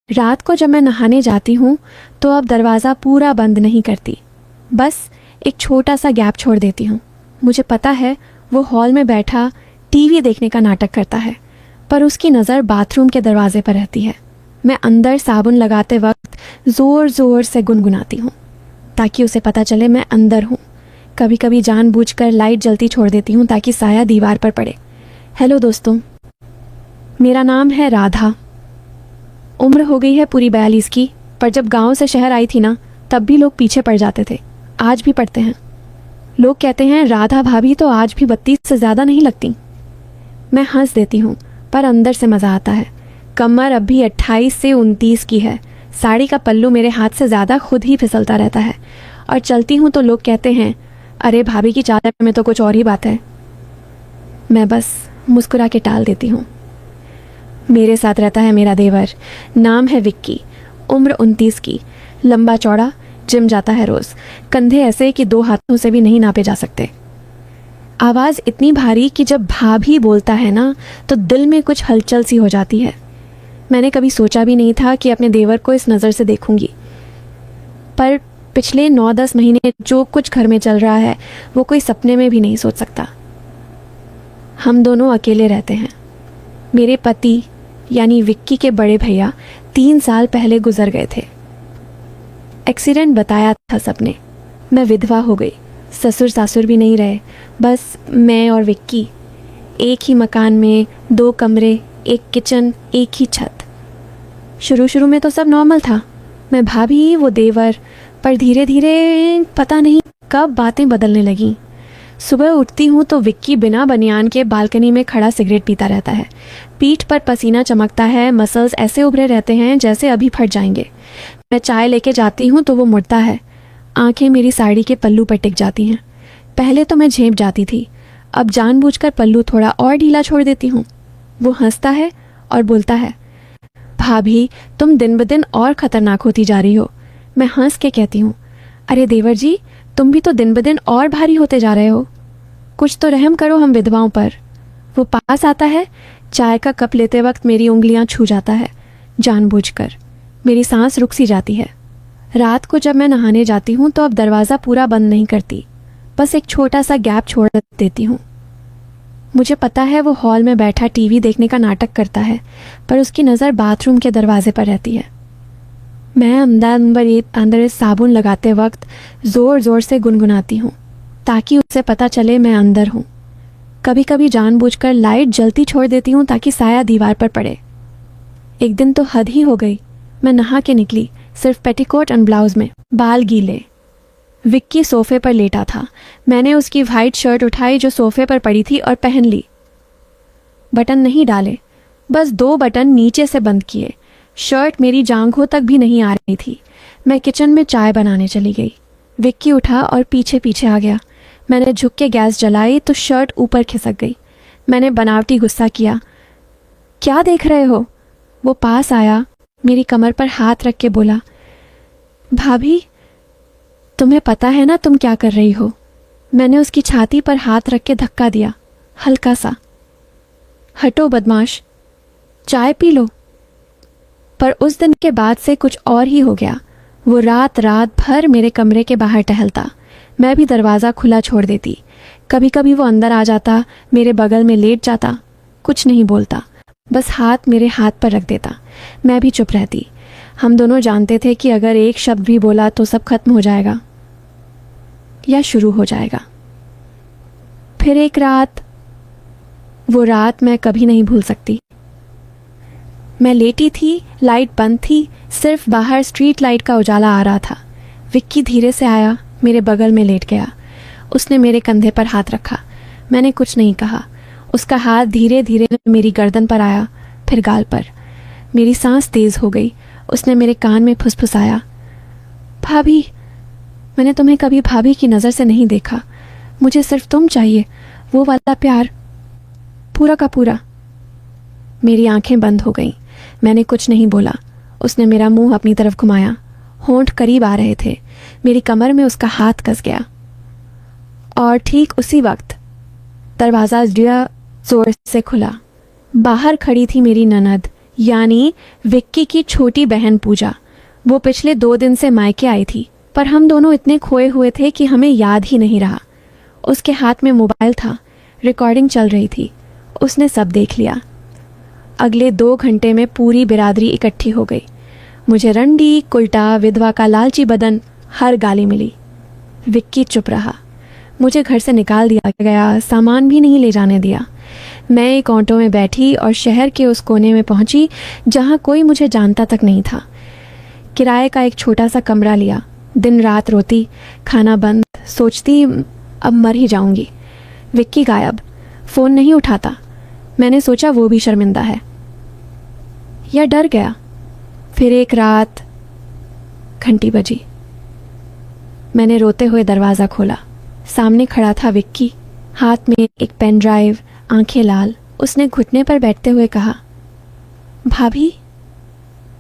रात को जब मैं नहाने जाती हूँ तो अब दरवाज़ा पूरा बंद नहीं करती, बस एक छोटा सा गैप छोड़ देती हूँ। मुझे पता है वो हॉल में बैठा टीवी देखने का नाटक करता है, पर उसकी नज़र बाथरूम के दरवाजे पर रहती है। मैं अंदर साबुन लगाते वक्त ज़ोर ज़ोर से गुनगुनाती हूँ ताकि उसे पता चले मैं अंदर हूँ। कभी कभी जानबूझकर लाइट जलती छोड़ देती हूँ ताकि साया दीवार पर पड़े। हेलो दोस्तों, मेरा नाम है राधा। उम्र हो गई है पूरी 42 की, पर जब गांव से शहर आई थी ना, तब भी लोग पीछे पड़ जाते थे, आज भी पड़ते हैं। लोग कहते हैं राधा भाभी तो आज भी 32 से ज़्यादा नहीं लगती। मैं हंस देती हूँ, पर अंदर से मज़ा आता है। कमर अब भी 28 से 29 की है। साड़ी का पल्लू मेरे हाथ से ज़्यादा खुद ही फिसलता रहता है, और चलती हूँ तो लोग कहते हैं अरे भाभी की चादर में तो कुछ और ही बात है। मैं बस मुस्कुरा के टाल देती हूँ। मेरे साथ रहता है मेरा देवर, नाम है विक्की, उम्र 29 की, लंबा चौड़ा, जिम जाता है रोज़, कंधे ऐसे कि 2 हाथों से भी नहीं नापे जा सकते। आवाज़ इतनी भारी कि जब भाभी बोलता है ना तो दिल में कुछ हलचल सी हो जाती है। मैंने कभी सोचा भी नहीं था कि अपने देवर को इस नज़र से देखूंगी, पर पिछले 9-10 महीने जो कुछ घर में चल रहा है वो कोई सपने में भी नहीं सोच सकता। हम दोनों अकेले रहते हैं। मेरे पति यानी विक्की के बड़े भैया 3 साल पहले गुजर गए थे। एक्सीडेंट बताया था सबने। मैं विधवा हो गई, ससुर सासुर भी नहीं रहे, बस मैं और विक्की। एक ही मकान में 2 कमरे, एक किचन, एक ही छत। शुरू में तो सब नॉर्मल था, मैं भाभी वो देवर, पर धीरे धीरे पता नहीं कब बातें बदलने लगीं। सुबह उठती हूँ तो विक्की बिना बनियान के बालकनी में खड़ा सिगरेट पीता रहता है। पीठ पर पसीना चमकता है, मसल्स ऐसे उभरे रहते हैं जैसे अभी फट जाएंगे। मैं चाय लेके जाती हूँ तो वो मुड़ता है, आंखें मेरी साड़ी के पल्लू पर टिक जाती हैं। पहले तो मैं झेप जाती थी, अब जानबूझकर पल्लू थोड़ा और ढीला छोड़ देती हूँ। वो हंसता है और बोलता है, भाभी तुम दिन ब दिन और ख़तरनाक होती जा रही हो। मैं हंस के कहती हूँ, अरे देवर जी, तुम भी तो दिन ब दिन और भारी होते जा रहे हो, कुछ तो रहम करो हम विधवाओं पर। वो पास आता है, चाय का कप लेते वक्त मेरी उंगलियां छू जाता है जानबूझकर। मेरी सांस रुक सी जाती है। रात को जब मैं नहाने जाती हूँ तो अब दरवाज़ा पूरा बंद नहीं करती, बस एक छोटा सा गैप छोड़ देती हूँ। मुझे पता है वो हॉल में बैठा टीवी देखने का नाटक करता है, पर उसकी नज़र बाथरूम के दरवाजे पर रहती है। मैं अंदर साबुन लगाते वक्त ज़ोर ज़ोर से गुनगुनाती हूँ ताकि उसे पता चले मैं अंदर हूँ। कभी कभी जानबूझकर लाइट जलती छोड़ देती हूँ ताकि साया दीवार पर पड़े। एक दिन तो हद ही हो गई। मैं नहा के निकली, सिर्फ पेटीकोट और ब्लाउज में, बाल गीले। विक्की सोफे पर लेटा था। मैंने उसकी वाइट शर्ट उठाई जो सोफे पर पड़ी थी और पहन ली। बटन नहीं डाले, बस 2 बटन नीचे से बंद किए। शर्ट मेरी जांघों तक भी नहीं आ रही थी। मैं किचन में चाय बनाने चली गई। विक्की उठा और पीछे पीछे आ गया। मैंने झुक के गैस जलाई तो शर्ट ऊपर खिसक गई। मैंने बनावटी गुस्सा किया, क्या देख रहे हो? वो पास आया, मेरी कमर पर हाथ रख के बोला, भाभी तुम्हें पता है ना तुम क्या कर रही हो? मैंने उसकी छाती पर हाथ रख के धक्का दिया, हल्का सा। हटो बदमाश, चाय पी लो। पर उस दिन के बाद से कुछ और ही हो गया। वो रात भर मेरे कमरे के बाहर टहलता। मैं भी दरवाज़ा खुला छोड़ देती। कभी कभी वो अंदर आ जाता, मेरे बगल में लेट जाता, कुछ नहीं बोलता, बस हाथ मेरे हाथ पर रख देता। मैं भी चुप रहती। हम दोनों जानते थे कि अगर एक शब्द भी बोला तो सब खत्म हो जाएगा या शुरू हो जाएगा। फिर एक रात, वो रात मैं कभी नहीं भूल सकती। मैं लेटी थी, लाइट बंद थी, सिर्फ बाहर स्ट्रीट लाइट का उजाला आ रहा था। विक्की धीरे से आया, मेरे बगल में लेट गया। उसने मेरे कंधे पर हाथ रखा। मैंने कुछ नहीं कहा। उसका हाथ धीरे धीरे मेरी गर्दन पर आया, फिर गाल पर। मेरी सांस तेज हो गई। उसने मेरे कान में फुसफुसाया, भाभी, मैंने तुम्हें कभी भाभी की नज़र से नहीं देखा। मुझे सिर्फ तुम चाहिए, वो वाला प्यार, पूरा का पूरा। मेरी आंखें बंद हो गईं। मैंने कुछ नहीं बोला। उसने मेरा मुंह अपनी तरफ घुमाया। होंठ करीब आ रहे थे। मेरी कमर में उसका हाथ कस गया। और ठीक उसी वक्त दरवाज़ा जोर से खुला। बाहर खड़ी थी मेरी ननद यानी विक्की की छोटी बहन पूजा। वो पिछले 2 दिन से मायके आई थी, पर हम दोनों इतने खोए हुए थे कि हमें याद ही नहीं रहा। उसके हाथ में मोबाइल था, रिकॉर्डिंग चल रही थी, उसने सब देख लिया। अगले 2 घंटे में पूरी बिरादरी इकट्ठी हो गई। मुझे रंडी, कुल्टा, विधवा का लालची बदन, हर गाली मिली। विक्की चुप रहा। मुझे घर से निकाल दिया गया, सामान भी नहीं ले जाने दिया। मैं एक ऑटो में बैठी और शहर के उस कोने में पहुंची जहां कोई मुझे जानता तक नहीं था। किराए का एक छोटा सा कमरा लिया। दिन रात रोती, खाना बंद, सोचती अब मर ही जाऊंगी। विक्की गायब, फ़ोन नहीं उठाता। मैंने सोचा वो भी शर्मिंदा है या डर गया। फिर एक रात घंटी बजी। मैंने रोते हुए दरवाज़ा खोला। सामने खड़ा था विक्की, हाथ में एक पेन ड्राइव, आंखें लाल। उसने घुटने पर बैठते हुए कहा, भाभी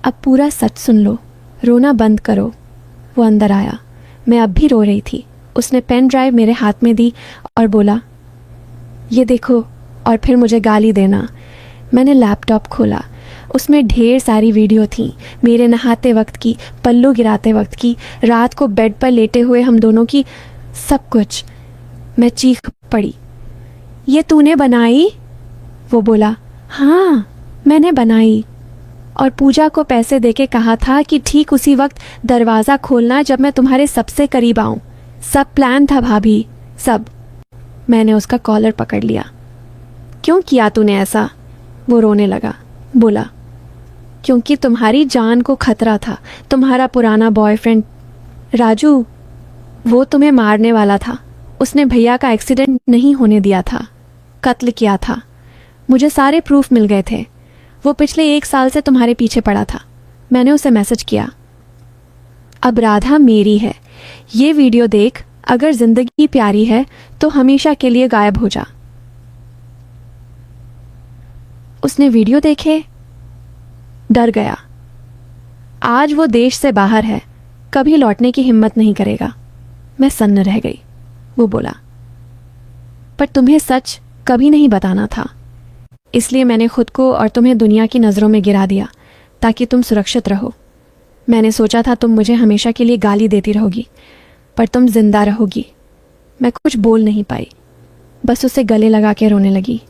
अब पूरा सच सुन लो, रोना बंद करो। वो अंदर आया। मैं अब भी रो रही थी। उसने पेन ड्राइव मेरे हाथ में दी और बोला, ये देखो, और फिर मुझे गाली देना। मैंने लैपटॉप खोला। उसमें ढेर सारी वीडियो थी, मेरे नहाते वक्त की, पल्लू गिराते वक्त की, रात को बेड पर लेटे हुए हम दोनों की, सब कुछ। मैं चीख पड़ी, ये तूने बनाई? वो बोला, हाँ मैंने बनाई, और पूजा को पैसे देके कहा था कि ठीक उसी वक्त दरवाज़ा खोलना जब मैं तुम्हारे सबसे करीब आऊं। सब प्लान था भाभी, सब। मैंने उसका कॉलर पकड़ लिया। क्यों किया तूने ऐसा? वो रोने लगा। बोला, क्योंकि तुम्हारी जान को खतरा था। तुम्हारा पुराना बॉयफ्रेंड राजू, वो तुम्हें मारने वाला था। उसने भैया का एक्सीडेंट नहीं होने दिया था, कत्ल किया था। मुझे सारे प्रूफ मिल गए थे। वो पिछले 1 साल से तुम्हारे पीछे पड़ा था। मैंने उसे मैसेज किया, अब राधा मेरी है, ये वीडियो देख, अगर जिंदगी प्यारी है तो हमेशा के लिए गायब हो जा। उसने वीडियो देखे, डर गया। आज वो देश से बाहर है, कभी लौटने की हिम्मत नहीं करेगा। मैं सन्न रह गई। वो बोला, पर तुम्हें सच कभी नहीं बताना था, इसलिए मैंने खुद को और तुम्हें दुनिया की नज़रों में गिरा दिया ताकि तुम सुरक्षित रहो। मैंने सोचा था तुम मुझे हमेशा के लिए गाली देती रहोगी, पर तुम जिंदा रहोगी। मैं कुछ बोल नहीं पाई, बस उसे गले लगा के रोने लगी।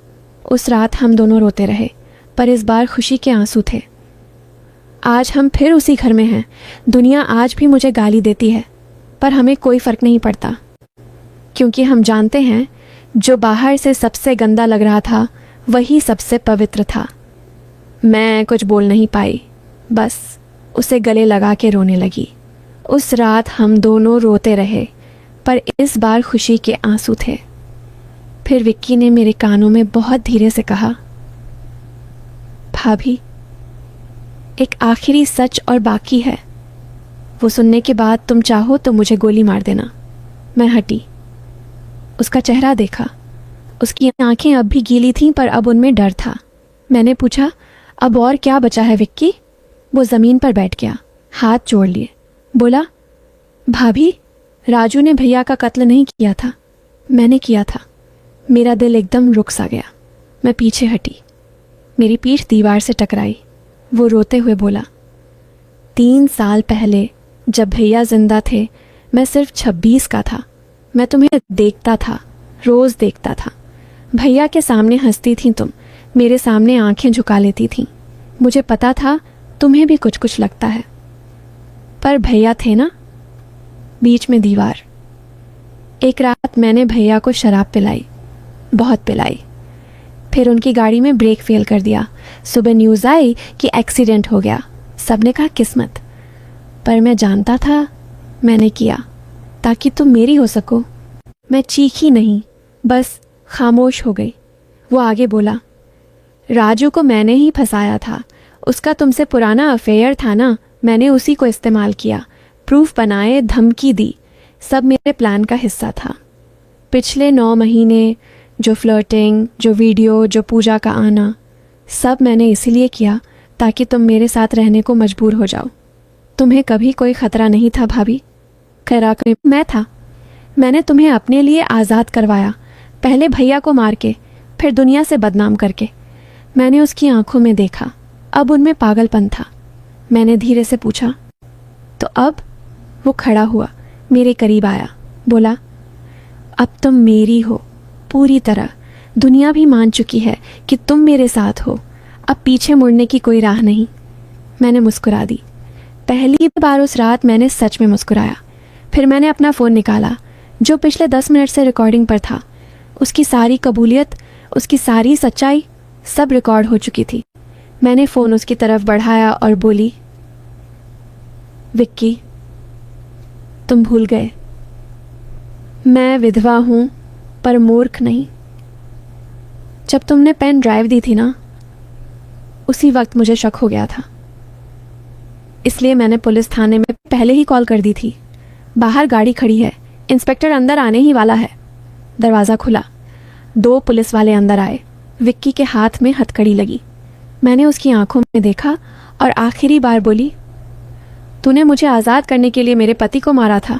उस रात हम दोनों रोते रहे, पर इस बार खुशी के आंसू थे। आज हम फिर उसी घर में हैं। दुनिया आज भी मुझे गाली देती है, पर हमें कोई फ़र्क नहीं पड़ता, क्योंकि हम जानते हैं जो बाहर से सबसे गंदा लग रहा था वही सबसे पवित्र था। मैं कुछ बोल नहीं पाई, बस उसे गले लगा के रोने लगी। उस रात हम दोनों रोते रहे, पर इस बार खुशी के आंसू थे। फिर विक्की ने मेरे कानों में बहुत धीरे से कहा, भाभी एक आखिरी सच और बाकी है। वो सुनने के बाद तुम चाहो तो मुझे गोली मार देना। मैं हटी, उसका चेहरा देखा। उसकी आंखें अब भी गीली थीं, पर अब उनमें डर था। मैंने पूछा, अब और क्या बचा है विक्की? वो ज़मीन पर बैठ गया, हाथ जोड़ लिए। बोला, भाभी राजू ने भैया का कत्ल नहीं किया था, मैंने किया था। मेरा दिल एकदम रुक सा गया। मैं पीछे हटी, मेरी पीठ दीवार से टकराई। वो रोते हुए बोला, 3 साल पहले जब भैया जिंदा थे मैं सिर्फ 26 का था। मैं तुम्हें देखता था, रोज़ देखता था। भैया के सामने हंसती थी तुम, मेरे सामने आंखें झुका लेती थी। मुझे पता था तुम्हें भी कुछ कुछ लगता है, पर भैया थे ना। बीच में दीवार। एक रात मैंने भैया को शराब पिलाई, बहुत पिलाई। फिर उनकी गाड़ी में ब्रेक फेल कर दिया। सुबह न्यूज़ आई कि एक्सीडेंट हो गया। सबने कहा किस्मत, पर मैं जानता था मैंने किया ताकि तुम मेरी हो सको। मैं चीखी नहीं, बस खामोश हो गई। वो आगे बोला, राजू को मैंने ही फंसाया था। उसका तुमसे पुराना अफेयर था ना, मैंने उसी को इस्तेमाल किया। प्रूफ बनाए, धमकी दी, सब मेरे प्लान का हिस्सा था। पिछले 9 महीने जो फ्लर्टिंग, जो वीडियो, जो पूजा का आना, सब मैंने इसीलिए किया ताकि तुम मेरे साथ रहने को मजबूर हो जाओ। तुम्हें कभी कोई ख़तरा नहीं था भाभी, खैरा मैं था। मैंने तुम्हें अपने लिए आज़ाद करवाया, पहले भैया को मार के, फिर दुनिया से बदनाम करके। मैंने उसकी आंखों में देखा, अब उनमें पागलपन था। मैंने धीरे से पूछा, तो अब? वो खड़ा हुआ, मेरे करीब आया, बोला, अब तुम मेरी हो पूरी तरह। दुनिया भी मान चुकी है कि तुम मेरे साथ हो। अब पीछे मुड़ने की कोई राह नहीं। मैंने मुस्कुरा दी। पहली बार उस रात मैंने सच में मुस्कुराया। फिर मैंने अपना फ़ोन निकाला जो पिछले 10 मिनट से रिकॉर्डिंग पर था। उसकी सारी कबूलियत, उसकी सारी सच्चाई सब रिकॉर्ड हो चुकी थी। मैंने फ़ोन उसकी तरफ बढ़ाया और बोली, विक्की, तुम भूल गए, मैं विधवा हूं पर मूर्ख नहीं। जब तुमने पेन ड्राइव दी थी ना, उसी वक्त मुझे शक हो गया था। इसलिए मैंने पुलिस थाने में पहले ही कॉल कर दी थी। बाहर गाड़ी खड़ी है, इंस्पेक्टर अंदर आने ही वाला है। दरवाज़ा खुला, 2 पुलिस वाले अंदर आए। विक्की के हाथ में हथकड़ी लगी। मैंने उसकी आंखों में देखा और आखिरी बार बोली, तूने मुझे आज़ाद करने के लिए मेरे पति को मारा था।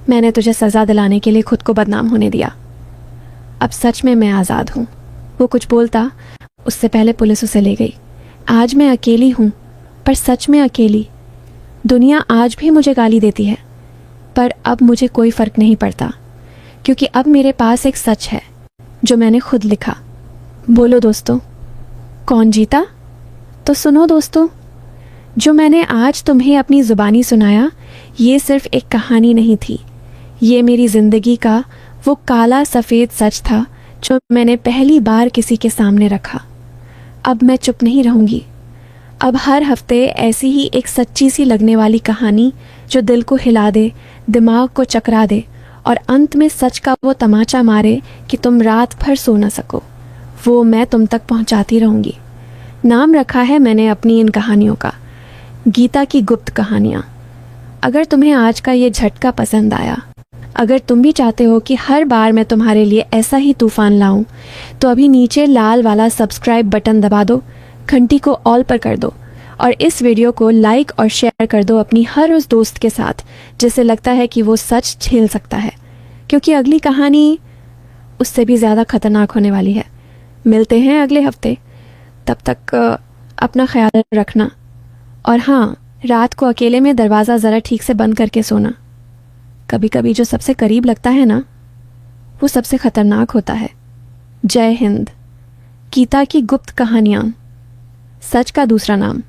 मैंने तुझे सज़ा दिलाने के लिए खुद को बदनाम होने दिया। अब सच में मैं आज़ाद हूँ। वो कुछ बोलता उससे पहले पुलिस उसे ले गई। आज मैं अकेली हूँ, पर सच में अकेली। दुनिया आज भी मुझे गाली देती है, पर अब मुझे कोई फ़र्क नहीं पड़ता, क्योंकि अब मेरे पास एक सच है जो मैंने खुद लिखा। बोलो दोस्तों, कौन जीता? तो सुनो दोस्तों, जो मैंने आज तुम्हें अपनी ज़ुबानी सुनाया, ये सिर्फ़ एक कहानी नहीं थी। ये मेरी ज़िंदगी का वो काला सफ़ेद सच था जो मैंने पहली बार किसी के सामने रखा। अब मैं चुप नहीं रहूँगी। अब हर हफ्ते ऐसी ही एक सच्ची सी लगने वाली कहानी जो दिल को हिला दे, दिमाग को चकरा दे और अंत में सच का वो तमाचा मारे कि तुम रात भर सो न सको, वो मैं तुम तक पहुंचाती रहूँगी। नाम रखा है मैंने अपनी इन कहानियों का, गीता की गुप्त कहानियाँ। अगर तुम्हें आज का ये झटका पसंद आया, अगर तुम भी चाहते हो कि हर बार मैं तुम्हारे लिए ऐसा ही तूफ़ान लाऊं, तो अभी नीचे लाल वाला सब्सक्राइब बटन दबा दो, घंटी को ऑल पर कर दो और इस वीडियो को लाइक और शेयर कर दो अपनी हर उस दोस्त के साथ जिसे लगता है कि वो सच झेल सकता है, क्योंकि अगली कहानी उससे भी ज़्यादा खतरनाक होने वाली है। मिलते हैं अगले हफ्ते। तब तक अपना ख्याल रखना, और हाँ, रात को अकेले में दरवाज़ा ज़रा ठीक से बंद करके सोना। कभी कभी जो सबसे करीब लगता है ना, वो सबसे खतरनाक होता है। जय हिंद। गीता की गुप्त कहानियाँ, सच का दूसरा नाम।